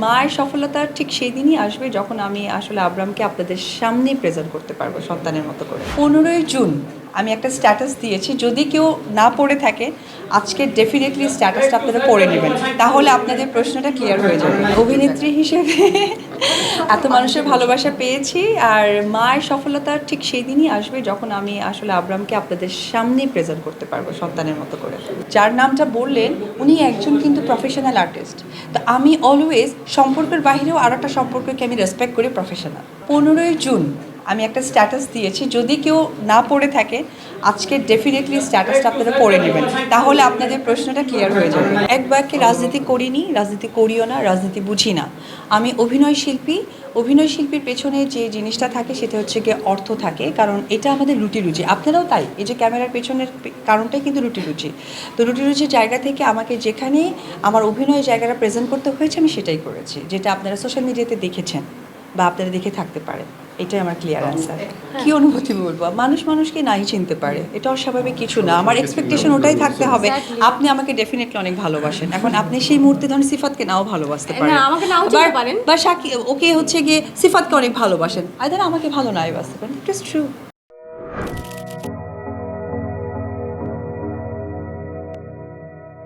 মায়ের সফলতা ঠিক সেই দিনই আসবে যখন আমি আসলে আব্রামকে আপনাদের সামনে প্রেজেন্ট করতে পারবো সন্তানের মতো করে। 15 জুন আমি একটা স্ট্যাটাস দিয়েছি, যদি কেউ না পড়ে থাকে আজকে ডেফিনেটলি স্ট্যাটাসটা আপনারা পড়ে নেবেন, তাহলে আপনাদের প্রশ্নটা ক্লিয়ার হয়ে যাবে। অভিনেত্রী হিসেবে এত মানুষের ভালোবাসা পেয়েছি, আর মায়ের সফলতা ঠিক সেই দিনই আসবে যখন আমি আসলে আব্রামকে আপনাদের সামনে প্রেজেন্ট করতে পারবো সন্তানের মতো করে। যার নামটা বললেন উনি একজন কিন্তু প্রফেশনাল আর্টিস্ট, তো আমি অলওয়েজ সম্পর্কের বাহিরেও আর একটা সম্পর্ককে আমি রেসপেক্ট করি, প্রফেশনাল। 15 জুন আমি একটা স্ট্যাটাস দিয়েছি, যদি কেউ না পড়ে থাকে আজকে ডেফিনেটলি স্ট্যাটাসটা আপনারা পড়ে নেবেন, তাহলে আপনাদের প্রশ্নটা ক্লিয়ার হয়ে যাবে। এক বাক্যে রাজনীতি করিনি, রাজনীতি করিও না, রাজনীতি বুঝি না। আমি অভিনয় শিল্পী। অভিনয় শিল্পীর পেছনে যে জিনিসটা থাকে সেটা হচ্ছে গিয়ে অর্থ থাকে, কারণ এটা আমাদের রুটি রুচি। আপনারাও তাই, এই যে ক্যামেরার পেছনের কারণটাই কিন্তু রুটি রুচি। তো রুটি রুচির জায়গা থেকে আমাকে যেখানে আমার অভিনয় জায়গাটা প্রেজেন্ট করতে হয়েছে আমি সেটাই করেছি, যেটা আপনারা সোশ্যাল মিডিয়াতে দেখেছেন বা আপনারা দেখে থাকতে পারেন। এটাই আমার ক্লিয়ার অ্যান্সার। কী অনুভূতি বলবো, মানুষ মানুষকে নাই চিনতে পারে, এটা অস্বাভাবিক কিছু না। আমার এক্সপেকটেশন ওটাই থাকতে হবে, আপনি আমাকে ডেফিনেটলি অনেক ভালোবাসেন। এখন আপনি সেই মুহূর্তে ধরেন সিফাতকে নাও ভালোবাসতে পারেন, বা সাকি ওকে হচ্ছে গিয়ে সিফাতকে অনেক ভালোবাসেন, আইদার আমাকে ভালো নাই বাসতে পারেন। It is true.